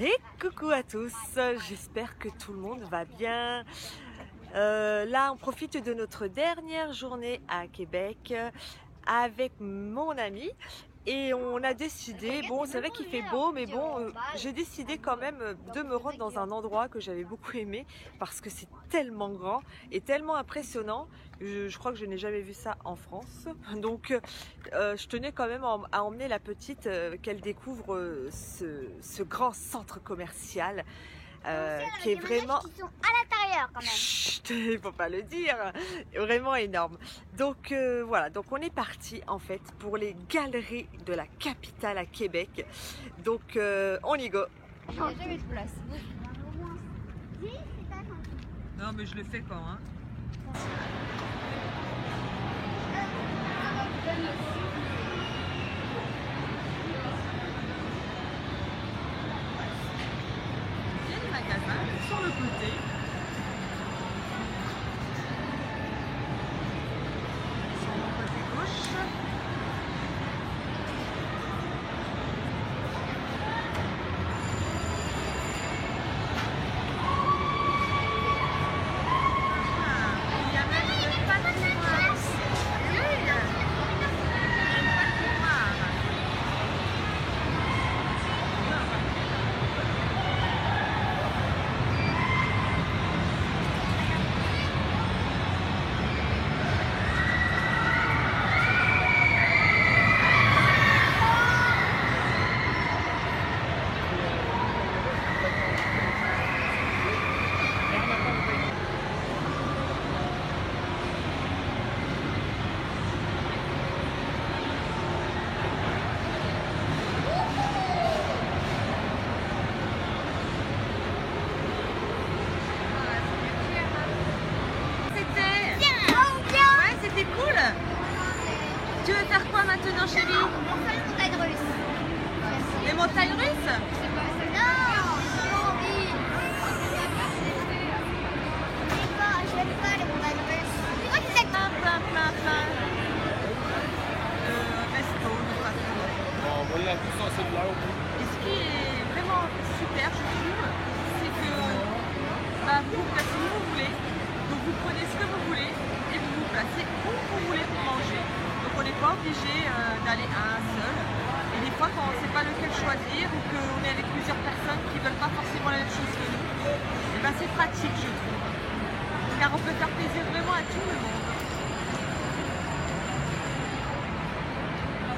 Et coucou à tous, j'espère que tout le monde va bien. Là, on profite de notre dernière journée à Québec avec mon ami et on a décidé, bon c'est vrai qu'il fait beau mais bon j'ai décidé quand même de me rendre dans un endroit que j'avais beaucoup aimé parce que c'est tellement grand et tellement impressionnant. Je crois que je n'ai jamais vu ça en France, donc je tenais quand même à emmener la petite qu'elle découvre ce grand centre commercial qui est vraiment... Qui sont à l'intérieur quand même. Chut, il faut pas le dire, vraiment énorme. Donc voilà, donc on est parti en fait pour les galeries de la capitale à Québec. Donc on y go. Il n'y a jamais de place. Non mais je le fais quand hein. Il y a des magasins sur le côté. Sur le côté gauche. Il y a même une patinoire. Tu veux faire quoi maintenant, chérie? On fait les montagnes russes. Les montagnes russes? Non, oui. J'aime pas les montagnes russes. C'est quoi qui Plein. Resto, No, quella più so se la et ce qui est vraiment super, je trouve, c'est que vous vous placez où vous voulez, donc vous prenez ce que vous voulez et vous vous placez où vous voulez pour manger. Donc on n'est pas obligé d'aller à un seul. Et des fois quand on ne sait pas lequel choisir ou qu'on est avec plusieurs personnes qui ne veulent pas forcément la même chose que nous, et ben c'est pratique je trouve. Car on peut faire plaisir vraiment à tout le monde.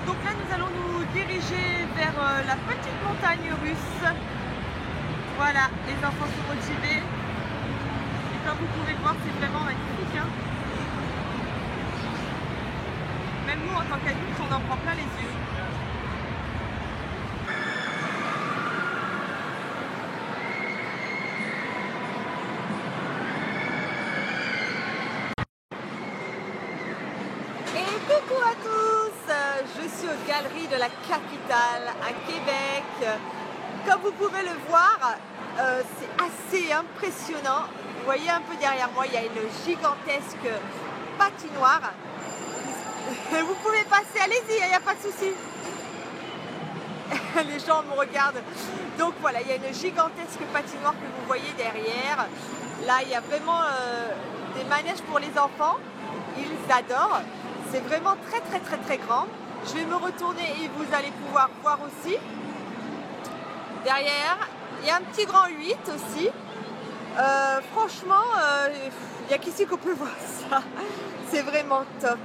Donc là nous allons nous diriger vers la petite montagne russe. Voilà, les enfants sont motivés. Et comme vous pouvez le voir, c'est vraiment magnifique. Hein, même nous, en tant qu'adultes, on en prend plein les yeux. Et coucou à tous, je suis aux Galeries de la Capitale à Québec. Comme vous pouvez le voir, c'est assez impressionnant. Vous voyez un peu derrière moi, il y a une gigantesque patinoire. Vous pouvez passer, allez-y, il n'y a pas de souci. Les gens me regardent. Donc voilà, il y a une gigantesque patinoire que vous voyez derrière. Là, il y a vraiment des manèges pour les enfants. Ils adorent. C'est vraiment très grand. Je vais me retourner et vous allez pouvoir voir aussi. Derrière, il y a un petit grand 8 aussi. Franchement, il n'y a qu'ici qu'on peut voir ça. C'est vraiment top.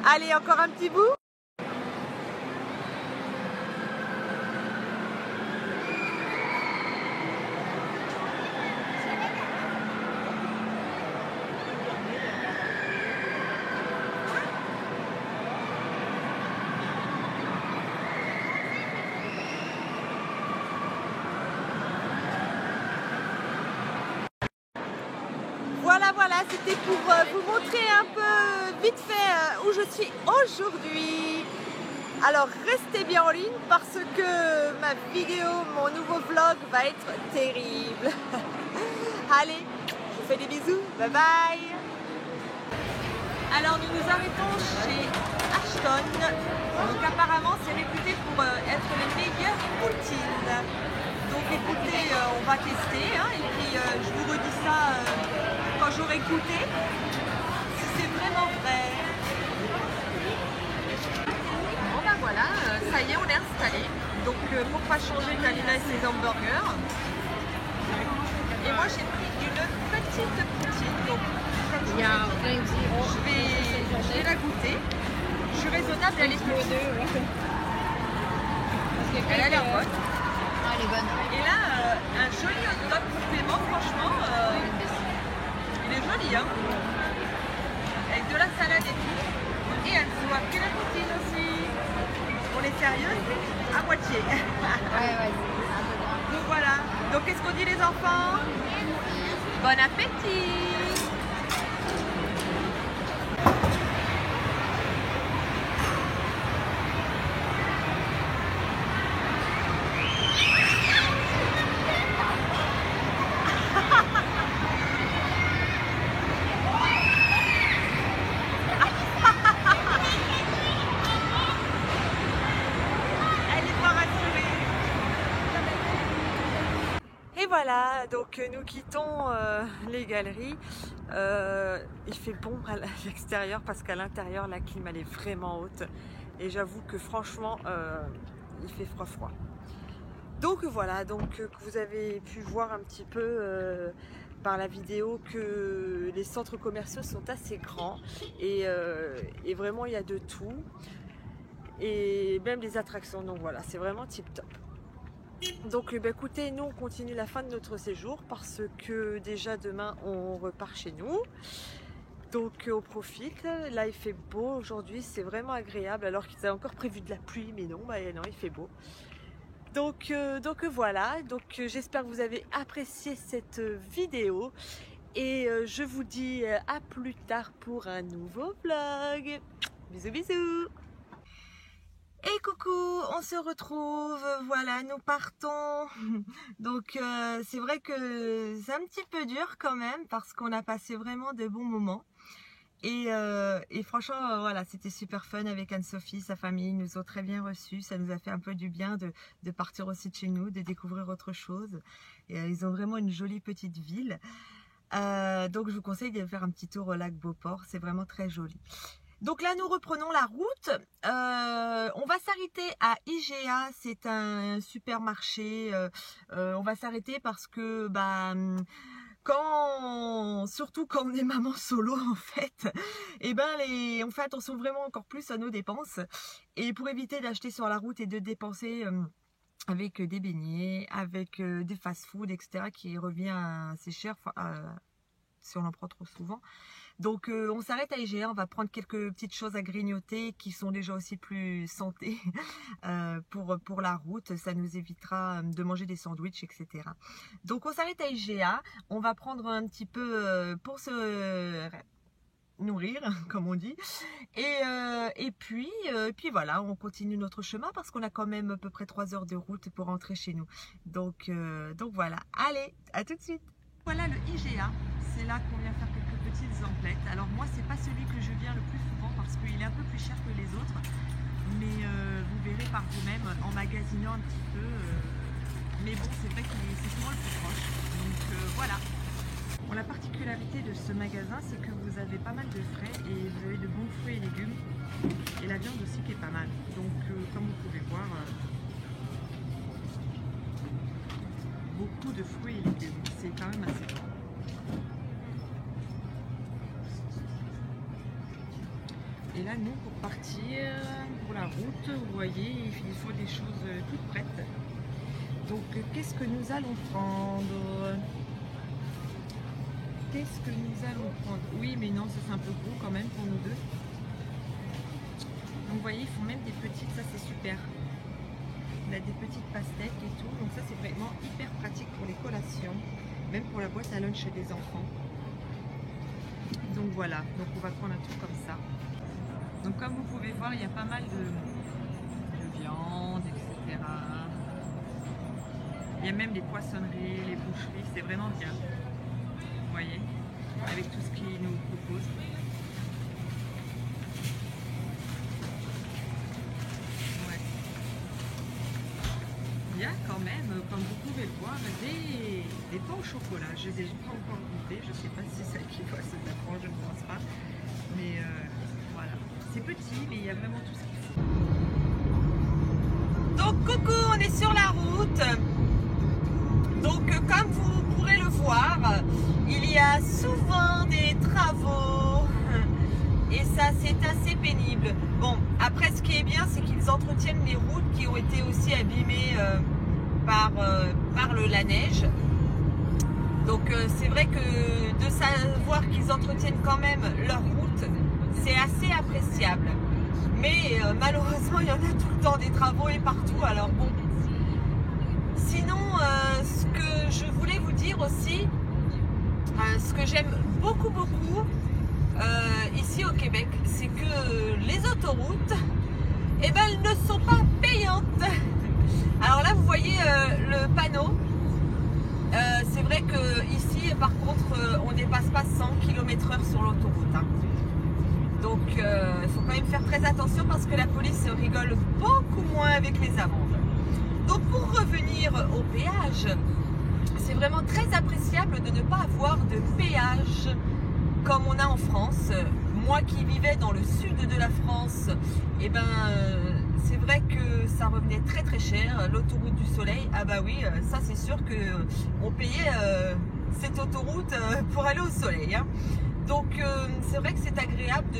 Allez, encore un petit bout. c'était pour vous montrer un peu vite fait où je suis aujourd'hui. Alors restez bien en ligne parce que ma vidéo, mon nouveau vlog va être terrible. Allez, je vous fais des bisous, bye bye. Alors nous nous arrêtons chez Ashton. Donc apparemment c'est réputé pour être les meilleures poutines. Donc écoutez, on va tester hein, et puis je vous redis ça quand j'aurai goûté. Si c'est vraiment vrai. Bon ben voilà, ça y est, on est installé. Donc pour pas changer, Kalina et ses hamburgers. Et moi j'ai pris une petite poutine. Donc comme je vais la goûter. Je suis raisonnable, elle est petite. Elle a l'air bonne. Elle est bonne. Et là, un joli hot dog complément, franchement, il est joli, hein, avec de la salade et tout. Et elle nous a pris la poutine aussi. On est sérieuse, à moitié. Ouais. Donc voilà. Donc qu'est-ce qu'on dit les enfants? Bon appétit! Et voilà, donc nous quittons les galeries. Il fait bon à l'extérieur parce qu'à l'intérieur la clim elle est vraiment haute. Et j'avoue que franchement il fait froid. Donc voilà, donc vous avez pu voir un petit peu par la vidéo que les centres commerciaux sont assez grands et vraiment il y a de tout. Et même des attractions, donc voilà, c'est vraiment tip top. Donc écoutez, nous on continue la fin de notre séjour parce que déjà demain on repart chez nous. Donc on profite, là il fait beau aujourd'hui, c'est vraiment agréable alors qu'ils avaient encore prévu de la pluie, mais non, non il fait beau. Donc voilà, donc j'espère que vous avez apprécié cette vidéo et je vous dis à plus tard pour un nouveau vlog. Bisous bisous. Et coucou, on se retrouve, voilà, nous partons. Donc c'est vrai que c'est un petit peu dur quand même parce qu'on a passé vraiment de bons moments. Et franchement, voilà, c'était super fun avec Anne-Sophie, sa famille, ils nous ont très bien reçus. Ça nous a fait un peu du bien de partir aussi de chez nous, de découvrir autre chose. Et, ils ont vraiment une jolie petite ville. Donc je vous conseille de faire un petit tour au lac Beauport, c'est vraiment très joli. Donc là, nous reprenons la route. On va s'arrêter à IGA, c'est un supermarché. On va s'arrêter parce que, surtout quand on est maman solo en fait, on fait attention vraiment encore plus à nos dépenses. Et pour éviter d'acheter sur la route et de dépenser avec des beignets, avec des fast-food, etc. qui revient assez cher si on en prend trop souvent. Donc on s'arrête à IGA, on va prendre quelques petites choses à grignoter qui sont déjà aussi plus santé pour la route. Ça nous évitera de manger des sandwichs, etc. Donc on s'arrête à IGA, on va prendre un petit peu pour se nourrir, comme on dit. Et puis voilà, on continue notre chemin parce qu'on a quand même à peu près 3 heures de route pour rentrer chez nous. Donc voilà, allez, à tout de suite. Voilà le IGA, c'est là qu'on vient faire quelques petites emplettes. Alors moi c'est pas celui que je viens le plus souvent parce qu'il est un peu plus cher que les autres, mais vous verrez par vous-même en magasinant un petit peu. Mais bon, c'est vrai que c'est souvent le plus proche. Donc voilà. Bon, la particularité de ce magasin, c'est que vous avez pas mal de frais et vous avez de bons fruits et légumes et la viande aussi qui est pas mal. Donc comme vous pouvez voir, beaucoup de fruits et légumes, c'est quand même assez bon. Et là, nous, pour partir pour la route, vous voyez, il faut des choses toutes prêtes. Donc, qu'est-ce que nous allons prendre? Qu'est-ce que nous allons prendre? Oui, mais non, ça c'est un peu gros quand même pour nous deux. Donc, vous voyez, ils font même des petites, ça c'est super. On a des petites pastèques et tout, donc ça c'est vraiment hyper pratique pour les collations, même pour la boîte à lunch des enfants. Donc voilà, donc on va prendre un tour comme ça. Donc comme vous pouvez voir, il y a pas mal de viande, etc. Il y a même des poissonneries, les boucheries, c'est vraiment bien. Vous voyez, avec tout ce qu'ils nous proposent. Ouais. Il y a quand même, comme vous pouvez le voir, des pains au chocolat. Je ne les ai pas encore goûtés, je ne sais pas si ça équivaut à ceux d'avant, je ne pense pas. Mais voilà, c'est petit, mais il y a vraiment tout ce qu'il faut. Donc coucou, on est sur la route. Donc comme vous pourrez le voir, il y a souvent des travaux et ça c'est assez pénible. Bon, après ce qui est bien, c'est qu'ils entretiennent les routes qui ont été aussi abîmées par la neige. Donc c'est vrai que de savoir qu'ils entretiennent quand même leur route, c'est assez appréciable. Mais malheureusement, il y en a tout le temps des travaux et partout. Alors bon. Sinon, ce que je voulais vous dire aussi, ce que j'aime beaucoup ici au Québec, c'est que les autoroutes, eh ben, elles ne sont pas payantes. Alors là, vous voyez le panneau. C'est vrai que ici, par contre, on ne dépasse pas 100 km/h sur l'autoroute. Hein. Donc, il faut quand même faire très attention parce que la police rigole beaucoup moins avec les amendes. Donc pour revenir au péage, c'est vraiment très appréciable de ne pas avoir de péage comme on a en France. Moi qui vivais dans le sud de la France, eh ben, c'est vrai que ça revenait très cher. L'autoroute du soleil, ah bah oui, ça c'est sûr qu'on payait cette autoroute pour aller au soleil. Hein. Donc c'est vrai que c'est agréable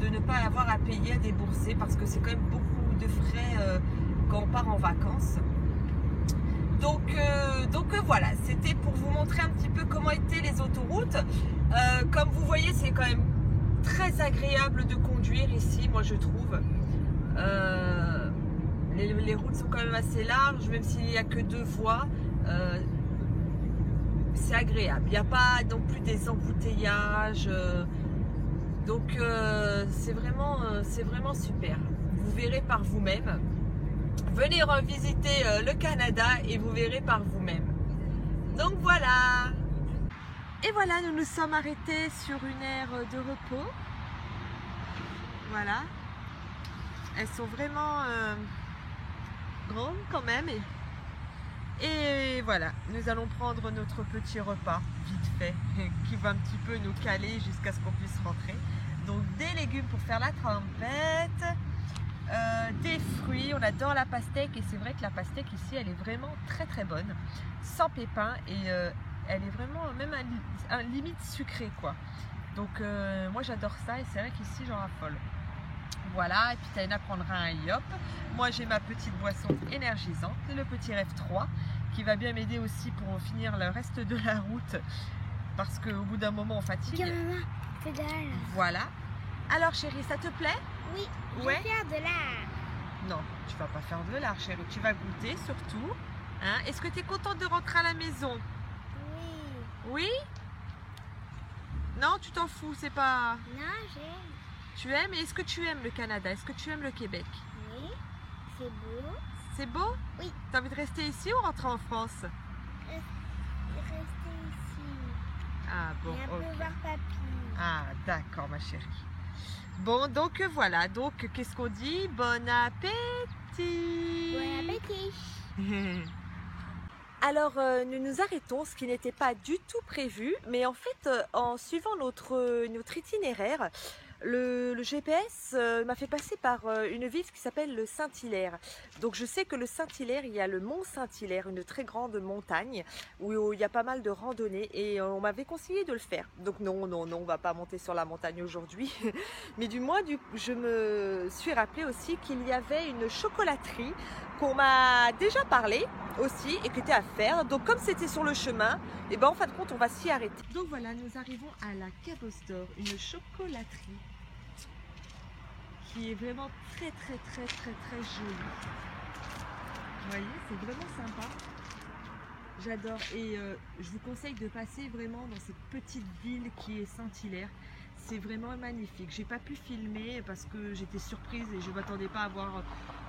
de ne pas avoir à payer, à débourser, parce que c'est quand même beaucoup de frais quand on part en vacances. Donc voilà, c'était pour vous montrer un petit peu comment étaient les autoroutes. Comme vous voyez, c'est quand même très agréable de conduire ici, moi je trouve. Les routes sont quand même assez larges, même s'il n'y a que 2 voies. C'est agréable, il n'y a pas non plus des embouteillages. Donc c'est vraiment super. Vous verrez par vous-même. Venez visiter le Canada et vous verrez par vous-même. Donc voilà. Et voilà, nous nous sommes arrêtés sur une aire de repos. Voilà. Elles sont vraiment grandes quand même. Et voilà, nous allons prendre notre petit repas vite fait qui va un petit peu nous caler jusqu'à ce qu'on puisse rentrer. Donc des légumes pour faire la trempette. Des fruits, on adore la pastèque et c'est vrai que la pastèque ici elle est vraiment très bonne, sans pépins et elle est vraiment même un limite sucrée quoi. Donc moi j'adore ça et c'est vrai qu'ici j'en raffole. Voilà, et puis Taina prendra un yop. Moi j'ai ma petite boisson énergisante, le petit Rêve 3 qui va bien m'aider aussi pour finir le reste de la route parce qu'au bout d'un moment on fatigue. Voilà. Alors chérie, ça te plaît? Oui, je ouais. vais faire de l'art. Non, tu vas pas faire de l'art chérie, tu vas goûter surtout. Hein? Est-ce que tu es contente de rentrer à la maison? Oui. Oui? Non, tu t'en fous, c'est pas... Non, j'aime. Tu aimes? Et est-ce que tu aimes le Canada? Est-ce que tu aimes le Québec? Oui, c'est beau. C'est beau? Oui. T'as envie de rester ici ou rentrer en France? Rester ici. Ah bon, Et un peu ok. voir papy. Ah d'accord ma chérie. Bon, donc voilà, donc qu'est-ce qu'on dit? Bon appétit! Bon appétit. Alors nous nous arrêtons, ce qui n'était pas du tout prévu, mais en fait en suivant notre itinéraire, le GPS m'a fait passer par une ville qui s'appelle le Saint-Hilaire. Donc je sais que le Saint-Hilaire, il y a le mont Saint-Hilaire, une très grande montagne où il y a pas mal de randonnées et on m'avait conseillé de le faire. Donc non, on va pas monter sur la montagne aujourd'hui. Mais du moins, je me suis rappelé aussi qu'il y avait une chocolaterie qu'on m'a déjà parlé aussi et qui était à faire. Donc comme c'était sur le chemin, et ben en fin de compte on va s'y arrêter. Donc voilà, nous arrivons à la Cabos d'Or, une chocolaterie qui est vraiment très jolie. Vous voyez, c'est vraiment sympa. J'adore et je vous conseille de passer vraiment dans cette petite ville qui est Saint-Hilaire. C'est vraiment magnifique. J'ai pas pu filmer parce que j'étais surprise et je ne m'attendais pas à avoir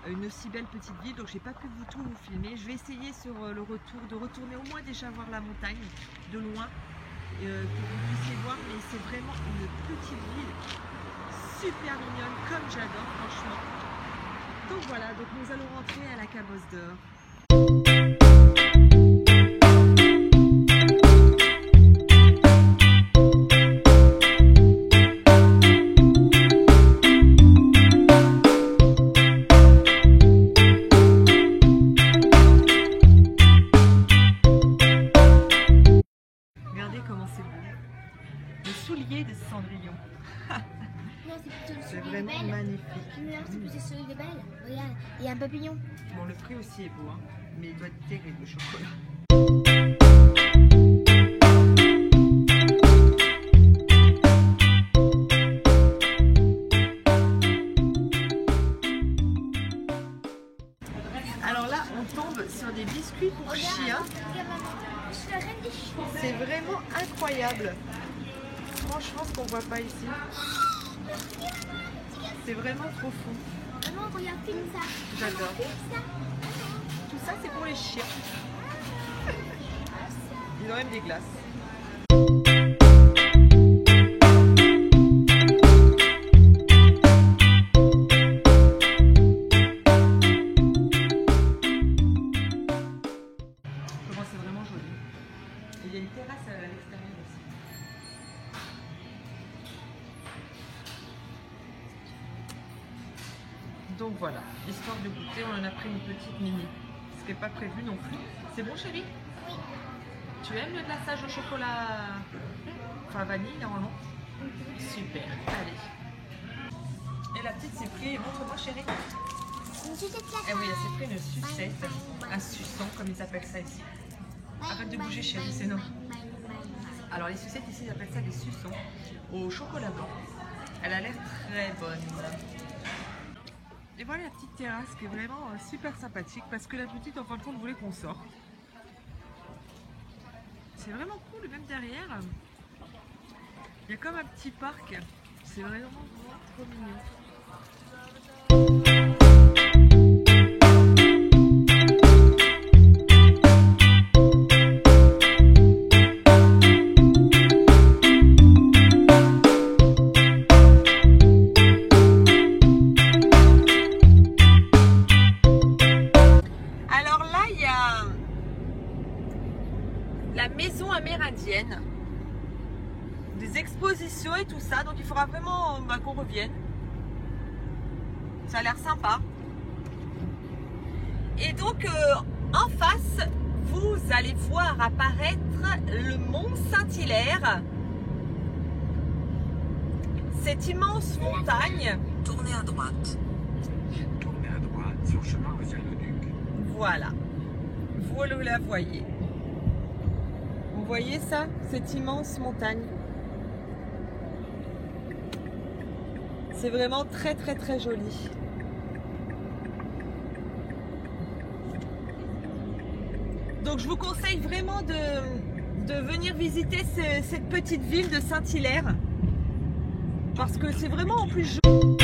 une aussi belle petite ville, donc j'ai pas pu tout vous filmer. Je vais essayer sur le retour de retourner au moins déjà voir la montagne de loin pour que vous puissiez voir, mais c'est vraiment une petite ville super mignonne comme j'adore franchement. Donc voilà, donc nous allons rentrer à la Cabosse d'Or. De Cendrillon. C'est vraiment magnifique. C'est plus celui de Belle. Regarde, il y a un papillon. Bon, le prix aussi est beau, hein, mais il doit être terrible le chocolat. Alors là, on tombe sur des biscuits pour chiens. C'est vraiment incroyable. Franchement, ce qu'on voit pas ici, c'est vraiment trop fou. Maman, regarde, filme ça. J'adore. Tout ça, c'est pour les chiens. Ils ont même des glaces. Comment c'est vraiment joli. Et il y a une terrasse à l'extérieur aussi. Donc voilà, histoire de goûter, on en a pris une petite mini, ce qui n'est pas prévu non plus. C'est bon chérie? Oui. Tu aimes le glaçage au chocolat, enfin vanille normalement? Super, allez. Et la petite s'est pris, montre-moi chérie. Une sucette là. Eh oui, elle s'est pris une sucette, un suçon comme ils appellent ça ici. Arrête de bouger chérie, c'est non. Alors les sucettes ici, ils appellent ça des suçons au chocolat blanc. Elle a l'air très bonne. Et voilà la petite terrasse qui est vraiment super sympathique parce que la petite en fin de compte voulait qu'on sorte. C'est vraiment cool, même derrière. Il y a comme un petit parc. C'est vraiment trop mignon. La maison amérindienne, des expositions et tout ça, donc il faudra vraiment qu'on revienne. Ça a l'air sympa. Et donc en face, vous allez voir apparaître le mont Saint-Hilaire, cette immense montagne. Tournez à droite. Tournez à droite sur le chemin Ruziel-le-Duc. Voilà, vous la voyez. Vous voyez ça, cette immense montagne? C'est vraiment très très très joli. Donc je vous conseille vraiment de venir visiter cette petite ville de Saint-Hilaire parce que c'est vraiment en plus joli.